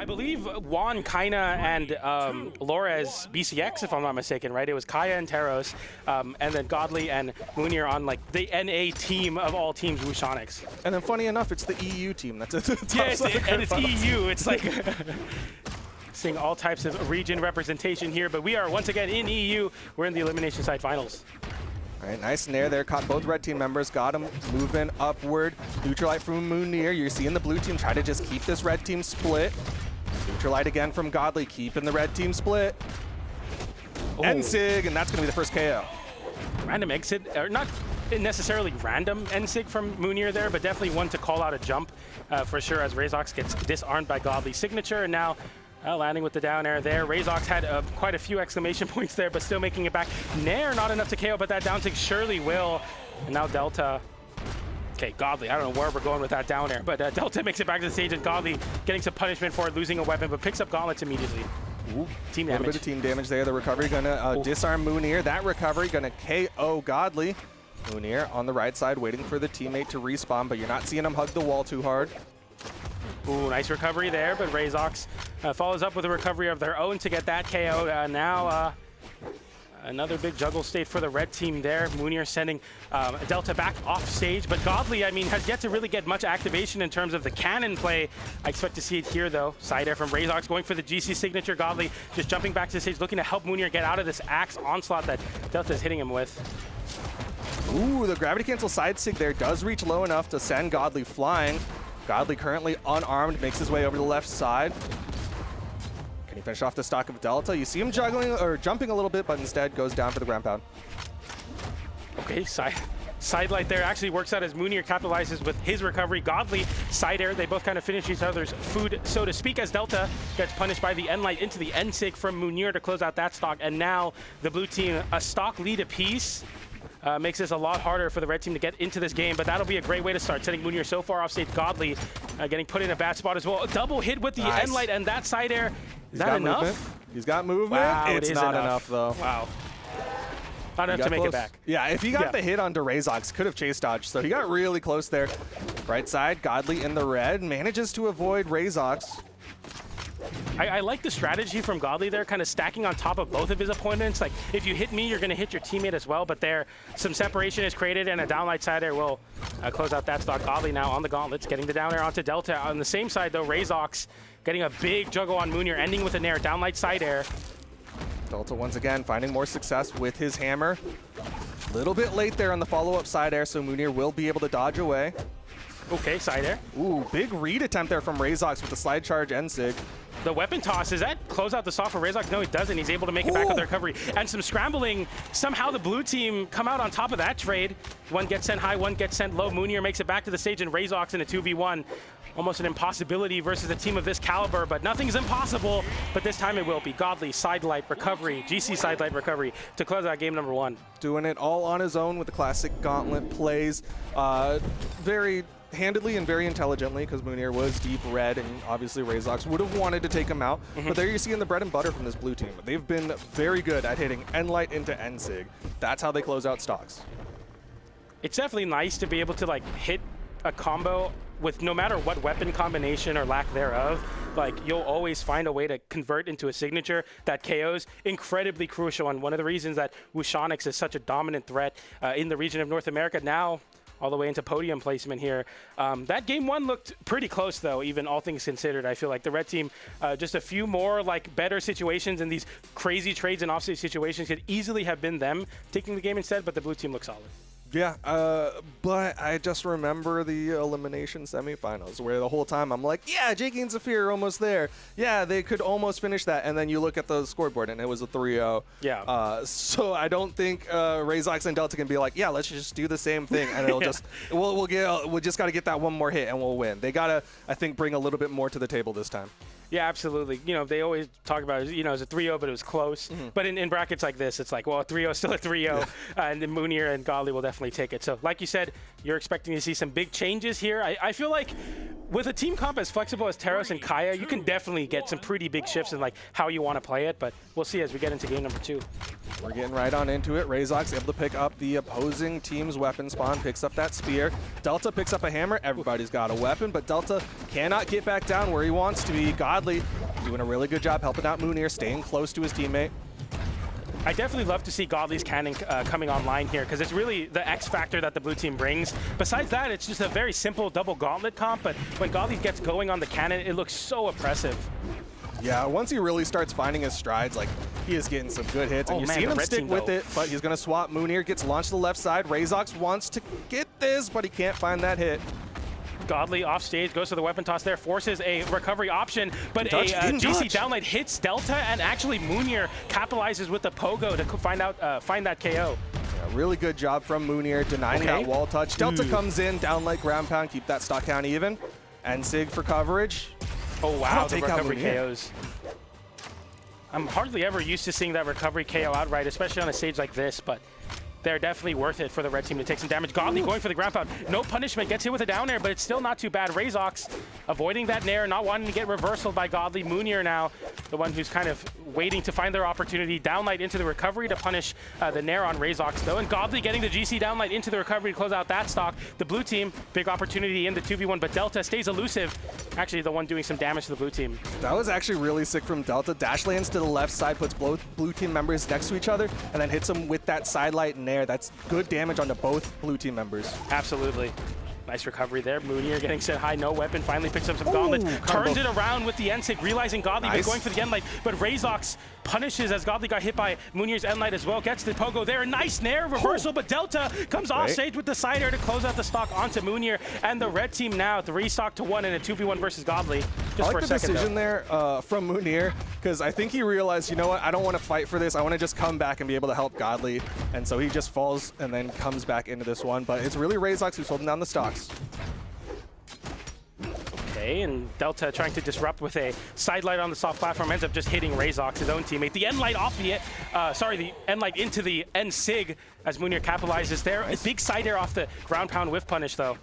believe Juan, Kaina, and Lores BCX, if I'm not mistaken, right? It was Kaya and Teros, and then Godly and Mounir on like the NA team of all teams, Wushonix. And then funny enough, it's the EU team. That's it. Yeah, and it's EU. It's like seeing all types of region representation here, but we are once again in EU. We're in the elimination side finals. All right, nice nair there. Caught both red team members. Got him moving upward. Neutralite from Mounir. You're seeing the blue team try to just keep this red team split. Neutralite again from Godly, keeping the red team split. Ensig, and that's going to be the first KO. Random exit, or not necessarily random Ensig from Mounir there, but definitely one to call out a jump for sure as Rayzox gets disarmed by Godly's signature, and now landing with the down air there. Rayzox had quite a few exclamation points there, but still making it back. Nair not enough to KO, but that down tick surely will. And now Delta. Okay, Godly, I don't know where we're going with that down air, but Delta makes it back to the stage, and Godly getting some punishment for losing a weapon, but picks up gauntlets immediately. Ooh, team damage. A little bit of team damage there. The recovery gonna disarm Mounir. That recovery gonna KO Godly. Mounir on the right side waiting for the teammate to respawn, but you're not seeing him hug the wall too hard. Ooh, nice recovery there, but Rayzox follows up with a recovery of their own to get that KO. Now another big juggle state for the red team there. Mounir sending Delta back off stage, but Godly, I mean, has yet to really get much activation in terms of the cannon play. I expect to see it here, though. Side air from Rayzox going for the GC signature. Godly just jumping back to the stage, looking to help Mounir get out of this axe onslaught that Delta's hitting him with. Ooh, the gravity cancel side sig there does reach low enough to send Godly flying. Godly currently unarmed, makes his way over to the left side. Can he finish off the stock of Delta? You see him juggling or jumping a little bit, but instead goes down for the ground pound. Okay, side light there actually works out as Mounir capitalizes with his recovery. Godly, side air, they both kind of finish each other's food, so to speak, as Delta gets punished by the end light into the end sig from Mounir to close out that stock. And now the blue team, a stock lead apiece. Makes this a lot harder for the red team to get into this game, but that'll be a great way to start. Sending Mounir so far off stage. Godly getting put in a bad spot as well. A double hit with the end light and that side air. Is that enough? Movement. He's got movement. Wow, it's not enough though. Wow. Not enough to make it back. Yeah, if he got the hit onto Rayzox, could have chase dodged, so he got really close there. Right side, Godly in the red, manages to avoid Rayzox. I like the strategy from Godly there, kind of stacking on top of both of his opponents. Like, if you hit me, you're going to hit your teammate as well, but there, some separation is created, and a downlight side air will close out that stock. Godly now on the gauntlets, getting the down air onto Delta. On the same side, though, Rayzox getting a big juggle on Mounir, ending with a nair, downlight side air. Delta once again finding more success with his hammer. A little bit late there on the follow-up side air, so Mounir will be able to dodge away. Okay, side air. Ooh, big read attempt there from Rayzox with the slide charge Ensig. The weapon toss, does that close out the stock for Rayzox? No, it doesn't. He's able to make it back with the recovery. And some scrambling. Somehow the blue team come out on top of that trade. One gets sent high, one gets sent low. Mounir makes it back to the stage, and Rayzox in a 2v1. Almost an impossibility versus a team of this caliber, but nothing's impossible. But this time it will be. Godly, sidelight recovery, GC sidelight recovery to close out game number 1. Doing it all on his own with the classic gauntlet plays. Very handedly and very intelligently, because Mounir was deep red, and obviously Rayzox would have wanted to take him out. But there you're seeing the bread and butter from this blue team. They've been very good at hitting Enlight into Ensig. That's how they close out stocks. It's definitely nice to be able to like hit a combo with no matter what weapon combination or lack thereof. Like, you'll always find a way to convert into a signature that KOs. Incredibly crucial, and one of the reasons that Wushonix is such a dominant threat in the region of North America now, all the way into podium placement here. That game 1 looked pretty close, though, even all things considered. I feel like the red team, just a few more like better situations in these crazy trades and offstage situations could easily have been them taking the game instead, but the blue team looks solid. Yeah, but I just remember the elimination semifinals where the whole time I'm like, yeah, Jakey and Zafir are almost there. Yeah, they could almost finish that. And then you look at the scoreboard and it was a 3-0. Yeah. So I don't think Rayzox and Delta can be like, yeah, let's just do the same thing. And it'll just, we'll just got to get that one more hit and we'll win. They got to, I think, bring a little bit more to the table this time. Yeah, absolutely. You know, they always talk about it, you know, it was a 3-0, but it was close. But in brackets like this, it's like, well, a 3-0 is still a 3-0. And then Mounir and Godly will definitely take it. So like you said, you're expecting to see some big changes here. I feel like with a team comp as flexible as Teros and Kaya, you can definitely get some pretty big shifts in like how you want to play it, but we'll see as we get into game number 2. We're getting right on into it. Rayzox able to pick up the opposing team's weapon spawn, picks up that spear. Delta picks up a hammer. Everybody's got a weapon, but Delta cannot get back down where he wants to be. Godly doing a really good job helping out Mounir, staying close to his teammate. I definitely love to see Godly's cannon coming online here because it's really the X factor that the blue team brings. Besides that, it's just a very simple double gauntlet comp, but when Godly gets going on the cannon, it looks so oppressive. Yeah, once he really starts finding his strides, like, he is getting some good hits, and you're seeing him stick with it, but he's going to swap. Mounir gets launched to the left side. Rayzox wants to get this, but he can't find that hit. Godly off stage, goes to the weapon toss there, forces a recovery option, but a GC downlight hits Delta, and actually Mounir capitalizes with the pogo to find that KO. Yeah, really good job from Mounir, denying that wall touch. Delta comes in, downlight ground pound, keep that stock count even, and Sig for coverage. Oh wow, the recovery KOs. I'm hardly ever used to seeing that recovery KO outright, especially on a stage like this, but they're definitely worth it for the red team to take some damage. Godly going for the ground pound. No punishment. Gets hit with a down air, but it's still not too bad. Rayzox avoiding that nair, not wanting to get reversal by Godly. Mounir now, the one who's kind of waiting to find their opportunity. Downlight into the recovery to punish the nair on Rayzox, though. And Godly getting the GC downlight into the recovery to close out that stock. The blue team, big opportunity in the 2v1, but Delta stays elusive. Actually, the one doing some damage to the blue team. That was actually really sick from Delta. Dash lands to the left side, puts both blue team members next to each other, and then hits them with that side light and nair. That's good damage onto both blue team members. Absolutely. Nice recovery there. Mounir getting set high, no weapon, finally picks up some gauntlets. Turns it around with the N-Sig, realizing Godly was going for the End-Light, but Rayzox punishes as Godly got hit by Mounir's End-Light as well. Gets the pogo there. Nice nair reversal, but Delta comes off stage with the side air to close out the stock onto Mounir. And the red team now 3 stock to 1 in a 2v1 versus Godly. Just for a second, I like the decision there from Mounir, because I think he realized, you know what, I don't want to fight for this. I want to just come back and be able to help Godly. And so he just falls and then comes back into this one. But it's really Rayzox who's holding down the stocks. Okay, and Delta trying to disrupt with a side light on the soft platform, ends up just hitting Rayzox, his own teammate. The N-Light off the, the N-Light into the N-Sig as Mounir capitalizes there. A big side air off the ground pound whiff punish, though.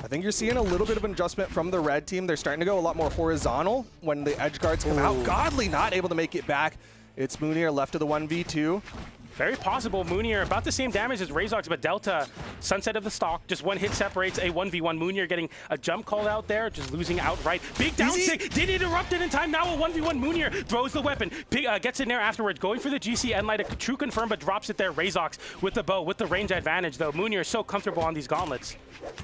I think you're seeing a little bit of an adjustment from the red team. They're starting to go a lot more horizontal when the edge guards come out. Godly not able to make it back. It's Mounir left to the 1v2. Very possible. Mounir about the same damage as Rayzox, but Delta, sunset of the stock, just one hit separates a 1v1. Mounir getting a jump called out there, just losing outright. Big down sig, did interrupt it in time. Now a 1v1. Mounir throws the weapon, gets in there afterwards, going for the GC N-Light, a true confirm, but drops it there. Rayzox with the bow, with the range advantage, though. Mounir is so comfortable on these gauntlets.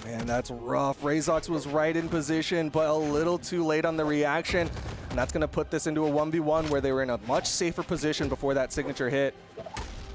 Man, that's rough. Rayzox was right in position, but a little too late on the reaction. And that's going to put this into a 1v1 where they were in a much safer position before that signature hit.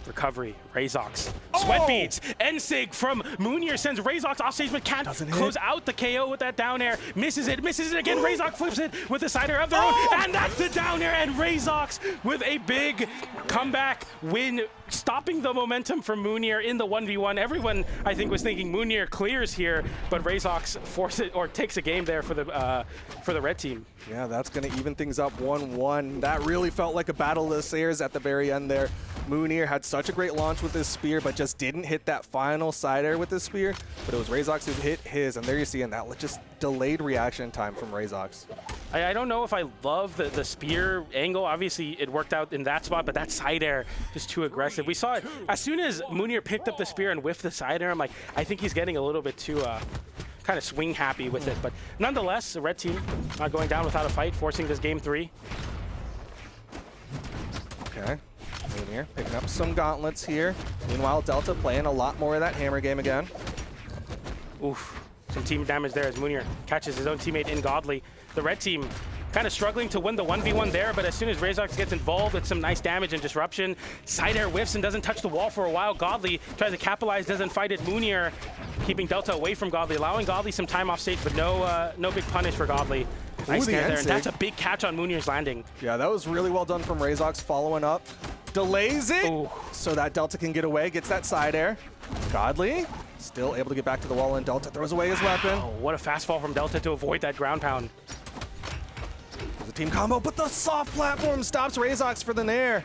Recovery, Rayzox. Sweat beads, N-Sig from Mounir sends Rayzox off stage, but can't close out the KO with that down air. Misses it again. Rayzox flips it with the side air of their own, and that's the down air, and Rayzox with a big comeback win, stopping the momentum from Mounir in the 1v1. Everyone, I think, was thinking Mounir clears here, but Rayzox forces or takes a game there for the red team. Yeah, that's going to even things up 1-1. That really felt like a battle of the Sayers at the very end there. Mounir had such a great launch with his spear, but just didn't hit that final side air with his spear. But it was Rayzox who hit his, and there you see that just delayed reaction time from Rayzox. I don't know if I love the spear angle. Obviously, it worked out in that spot, but that side air just too aggressive. We saw it as soon as Mounir picked up the spear and whiffed the side air. I'm like, I think he's getting a little bit too kind of swing happy with it. But nonetheless, the red team not going down without a fight, forcing this game 3. Okay. Mounir picking up some gauntlets here. Meanwhile, Delta playing a lot more of that hammer game again. Oof. Some team damage there as Mounir catches his own teammate in Godly. The red team kind of struggling to win the 1v1 there, but as soon as Rayzox gets involved with some nice damage and disruption, side air whiffs and doesn't touch the wall for a while. Godly tries to capitalize, doesn't fight it. Mounir keeping Delta away from Godly, allowing Godly some time off stage, but no big punish for Godly. Nice there, and that's a big catch on Mounir's landing. Yeah, that was really well done from Rayzox, following up. Delays it, so that Delta can get away, gets that side air. Godly still able to get back to the wall, and Delta throws away his weapon. Oh, what a fast fall from Delta to avoid that ground pound. There's a team combo, but the soft platform stops Rayzox for the nair.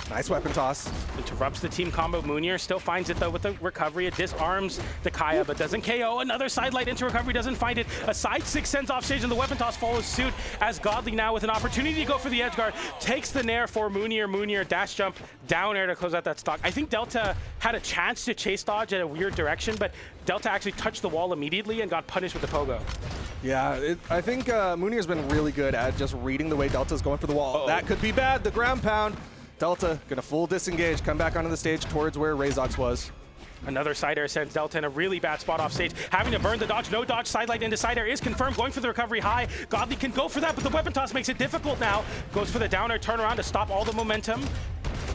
Nice weapon toss. Interrupts the team combo. Mounir still finds it though with the recovery. It disarms the Kaya, but doesn't KO. Another side light into recovery, doesn't find it. A side 6 sends off stage, and the weapon toss follows suit as Godly now with an opportunity to go for the edge guard. Takes the nair for Mounir. Mounir dash jump down air to close out that stock. I think Delta had a chance to chase dodge in a weird direction, but Delta actually touched the wall immediately and got punished with the pogo. Yeah, I think Mounir's been really good at just reading the way Delta's going for the wall. That could be bad. The ground pound. Delta gonna full disengage, come back onto the stage towards where Rayzox was. Another side air sends Delta in a really bad spot off stage. Having to burn the dodge, no dodge, side light into side air is confirmed. Going for the recovery high. Godly can go for that, but the weapon toss makes it difficult now. Goes for the down air, turn around to stop all the momentum.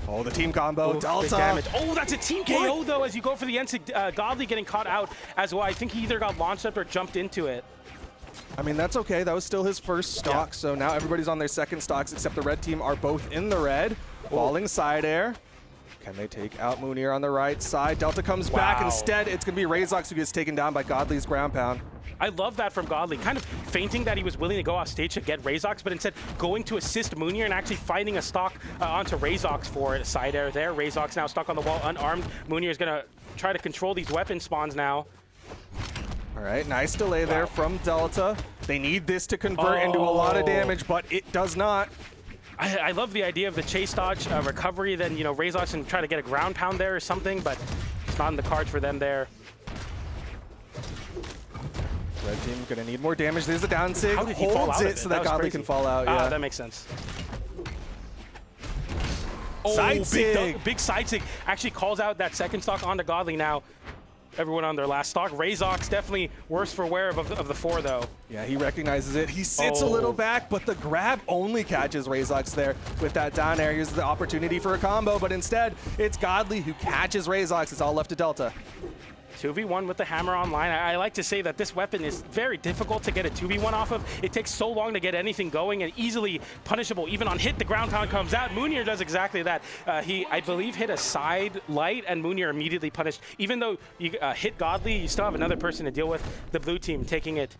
Oh, the team combo, Delta. Damage. Oh, that's a team KO though as you go for the NSIG. Godly getting caught out as well. I think he either got launched up or jumped into it. I mean, that's okay. That was still his first stock, so now everybody's on their second stocks, except the red team are both in the red. Falling side air. Can they take out Mounir on the right side? Delta comes back. Instead, it's going to be Rayzox who gets taken down by Godly's ground pound. I love that from Godly, kind of feinting that he was willing to go off stage to get Rayzox, but instead going to assist Mounir and actually finding a stock onto Rayzox for a side air there. Rayzox now stuck on the wall, unarmed. Mounir is going to try to control these weapon spawns now. All right, nice delay there from Delta. They need this to convert into a lot of damage, but it does not. I love the idea of the chase dodge recovery, then, you know, Rayzox can try to get a ground pound there or something, but it's not in the cards for them there. Red team gonna need more damage. There's the down sig. How did he fall out of it? So that Godly can fall out. Yeah, that makes sense. Side sig. Big side sig actually calls out that second stock onto Godly now. Everyone on their last stock. Rayzox definitely worse for wear of the four, though. Yeah, he recognizes it. He sits a little back, but the grab only catches Rayzox there with that down air. Here's the opportunity for a combo, but instead, it's Godly who catches Rayzox. It's all left to Delta. 2v1 with the hammer online. I like to say that this weapon is very difficult to get a 2v1 off of. It takes so long to get anything going and easily punishable. Even on hit, the ground pound comes out. Mounir does exactly that. He, I believe, hit a side light, and Mounir immediately punished. Even though you hit Godly, you still have another person to deal with. The blue team taking it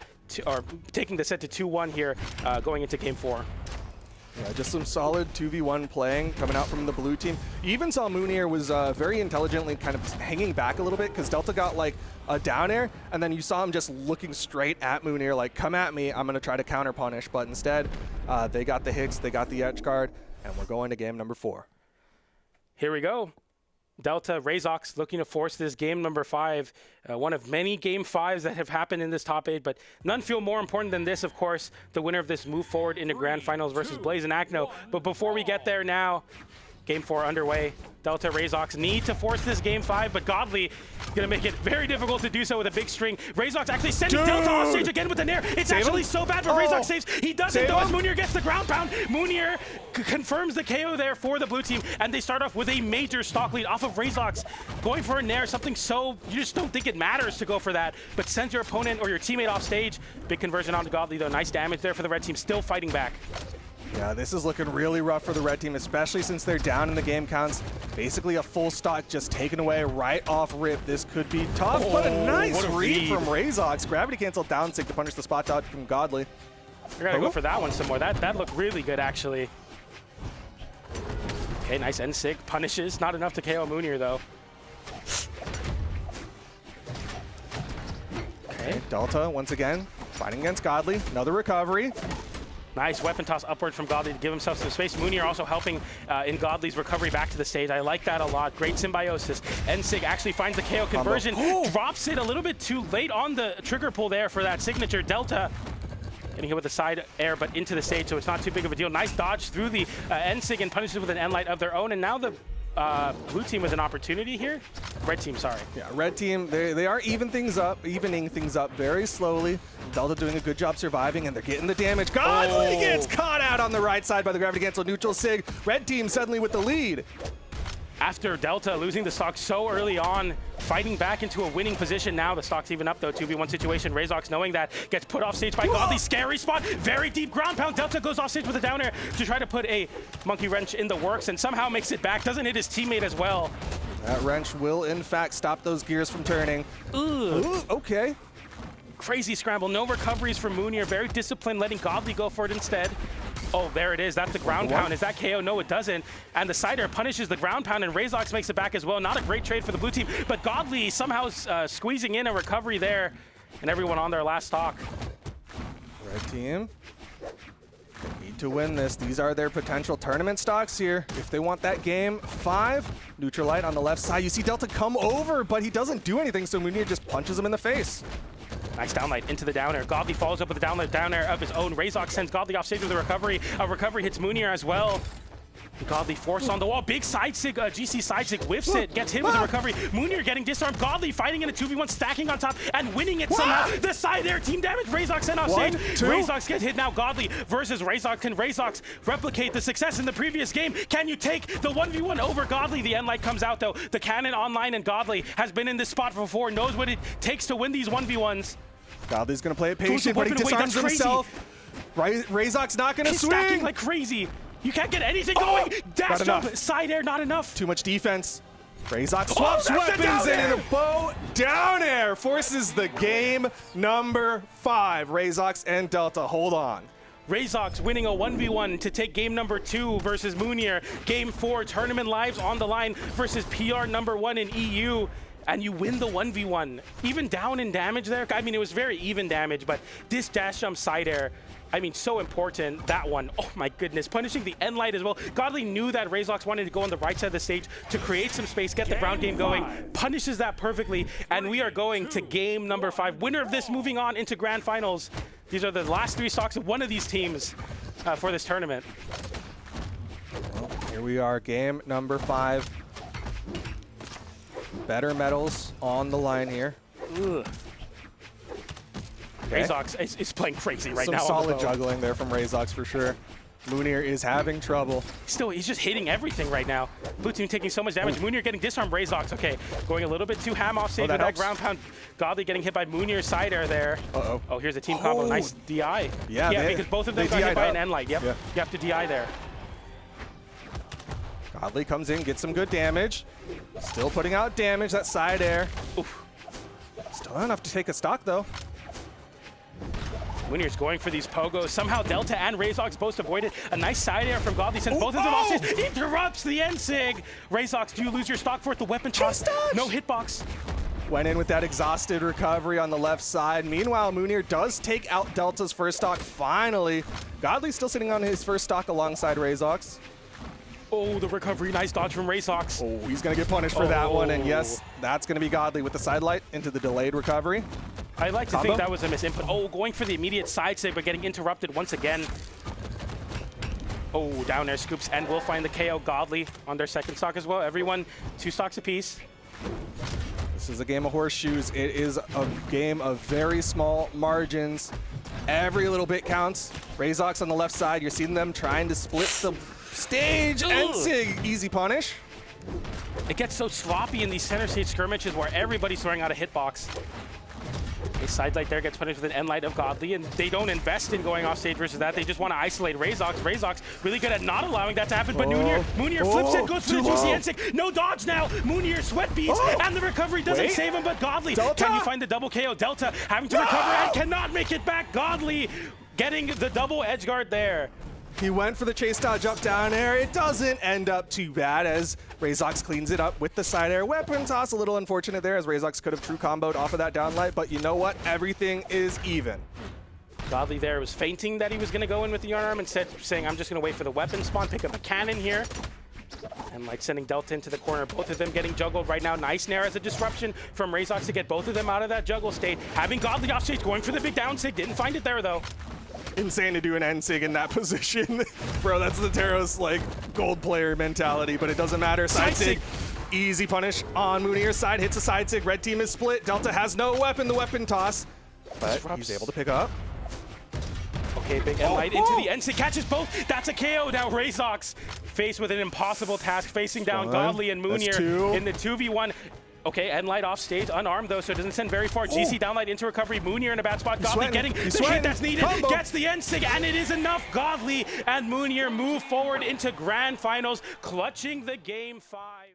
taking the set to 2-1 here, going into game 4. Yeah, just some solid 2v1 playing coming out from the blue team. You even saw Mounir was very intelligently kind of hanging back a little bit because Delta got like a down air, and then you saw him just looking straight at Mounir like, come at me, I'm going to try to counter punish. But instead, they got the hits, they got the edge guard, and we're going to game number 4. Here we go. Delta, Rayzox looking to force this game number 5. One of many game 5s that have happened in this top 8, but none feel more important than this, of course. The winner of this move forward into Grand Finals versus Blaze and Acno. But before we get there now, game 4 underway. Delta, Rayzox need to force this game 5, but Godly gonna make it very difficult to do so with a big string. Rayzox actually sending Delta off stage again with the nair. It's actually so bad, but Rayzox saves. He doesn't though as Mounir gets the ground pound. Mounir confirms the KO there for the blue team, and they start off with a major stock lead off of Rayzox. Going for a nair, something so, you just don't think it matters to go for that, but sends your opponent or your teammate off stage. Big conversion onto Godly though. Nice damage there for the red team, still fighting back. Yeah, this is looking really rough for the red team, especially since they're down in the game counts. Basically a full stock just taken away right off rip. This could be tough, but a nice read from Rayzox. Gravity cancel down sig to punish the spot dodge from Godly. We're gonna go for that one some more. That looked really good actually. Okay, nice end sig. Punishes. Not enough to KO Mounir though. Okay, Delta once again fighting against Godly. Another recovery. Nice weapon toss upward from Godly to give himself some space. Mounir also helping in Godly's recovery back to the stage. I like that a lot. Great symbiosis. NSIG actually finds the KO conversion. Drops it a little bit too late on the trigger pull there for that signature. Delta getting hit with the side air, but into the stage, so it's not too big of a deal. Nice dodge through the NSIG and punishes with an N light of their own. And now the blue team with an opportunity here. Red team, sorry. Yeah, red team, they are evening things up very slowly. Delta doing a good job surviving, and they're getting the damage. Godly gets caught out on the right side by the gravity cancel neutral sig. Red team suddenly with the lead. After Delta losing the stock so early on, fighting back into a winning position now. The stock's even up though, 2v1 situation. Rayzox knowing that, gets put off stage by Godly. Scary spot, very deep ground pound. Delta goes off stage with a down air to try to put a monkey wrench in the works and somehow makes it back. Doesn't hit his teammate as well. That wrench will in fact stop those gears from turning. Ooh, okay. Crazy scramble, no recoveries from Mounir. Very disciplined, letting Godly go for it instead. Oh, there it is. That's the ground pound. Is that KO? No, it doesn't. And the Cider punishes the ground pound, and Rayzox makes it back as well. Not a great trade for the blue team, but Godly somehow squeezing in a recovery there, and everyone on their last stock. Red team need to win this. These are their potential tournament stocks here. If they want that game 5, Neutralite on the left side. You see Delta come over, but he doesn't do anything, so Mounir just punches him in the face. Nice downlight into the down air. Godly follows up with the downlight down air of his own. Rayzox sends Godly off stage with a recovery. A recovery hits Mounir as well. Godly forced on the wall. Big side sig, GC side sig whiffs it, gets hit with a recovery. Mounir getting disarmed. Godly fighting in a 2v1, stacking on top and winning it somehow. The side air team damage. Rayzox sent off stage. Rayzox gets hit now. Godly versus Rayzox. Can Rayzox replicate the success in the previous game? Can you take the 1v1 over Godly? The end light comes out though. The cannon online, and Godly has been in this spot before, knows what it takes to win these 1v1s. Godly's gonna play it patient, but he disarms himself. Rayzox not gonna swing. Stacking like crazy. You can't get anything going. Dash jump, side air, not enough. Too much defense. Rayzox swaps weapons in, and a bow down air forces the game number 5. Rayzox and Delta hold on. Rayzox winning a 1v1 to take game number 2 versus Mounir. Game 4, tournament lives on the line versus PR number 1 in EU. And you win the 1v1. Even down in damage there. I mean, it was very even damage, but this dash jump side air, I mean, so important. That one, oh my goodness. Punishing the end light as well. Godly knew that Rayzox wanted to go on the right side of the stage to create some space, get the ground game going. Punishes that perfectly, and we are going to game number 5. Winner of this moving on into grand finals. These are the last 3 stocks of one of these teams for this tournament. Well, here we are, game number 5. Better medals on the line here. Ugh. Okay. Rayzox is playing crazy right now. Some solid juggling there from Rayzox for sure. Mounir is having trouble. Still, he's just hitting everything right now. Blue team taking so much damage. Mounir getting disarmed. Rayzox, okay, going a little bit too ham off stage with that ground pound. Godly getting hit by Mounir's side air there. Uh-oh. Oh, here's a team combo. Nice DI. Yeah, because both of them got hit by an end light. Yep, you have to DI there. Godly comes in, gets some good damage. Still putting out damage, that side air. Oof. Still not enough to take a stock though. Mounir's going for these pogos. Somehow Delta and Rayzox both avoided a nice side air from Godly. Sends both of them off stage. Interrupts the end sig. Rayzox, do you lose your stock for it? The weapon toss. No hitbox. Went in with that exhausted recovery on the left side. Meanwhile, Mounir does take out Delta's first stock finally. Godly's still sitting on his first stock alongside Rayzox. Oh, the recovery. Nice dodge from Rayzox. Oh, he's going to get punished for that one. And yes, that's going to be Godly with the side light into the delayed recovery. I like to think that was a misinput. Oh, going for the immediate side sig, but getting interrupted once again. Oh, down air scoops, and we'll find the KO. Godly on their second stock as well. Everyone 2 stocks apiece. This is a game of horseshoes. It is a game of very small margins. Every little bit counts. Rayzox on the left side. You're seeing them trying to split the stage. Ensig, easy punish. It gets so sloppy in these center stage skirmishes where everybody's throwing out a hitbox. A side light there gets punished with an end light of Godly, and they don't invest in going off stage versus that. They just want to isolate Rayzox. Rayzox really good at not allowing that to happen, but Mounir flips it, goes for the juicy end sig. No dodge now. Mounir sweat beats, and the recovery doesn't save him, but Godly, can you find the double KO? Delta having to recover and cannot make it back. Godly getting the double edge guard there. He went for the chase dodge up down air. It doesn't end up too bad as Rayzox cleans it up with the side air weapon toss. A little unfortunate there as Rayzox could have true comboed off of that downlight, but you know what? Everything is even. Godly there was feinting that he was going to go in with the yarn arm, instead saying, I'm just going to wait for the weapon spawn, pick up a cannon here. And like sending Delta into the corner, both of them getting juggled right now. Nice nair as a disruption from Rayzox to get both of them out of that juggle state. Having Godly off stage, going for the big down sig, didn't find it there though. Insane to do an N-Sig in that position. Bro, that's the Teros, like, gold player mentality, but it doesn't matter. Side sig, easy punish on Mounir's side, hits a side sig. Red team is split. Delta has no weapon, the weapon toss, but he's able to pick up. Okay, big end light into the N-Sig, catches both. That's a KO. Now Rayzox faced with an impossible task, facing down Godly and Mounir in the 2v1. Okay, end light off stage, unarmed though, so it doesn't send very far. GC downlight into recovery. Mounir in a bad spot. Godly getting the hit that's needed. Gets the N-Sig, and it is enough. Godly and Mounir move forward into grand finals, clutching the game 5.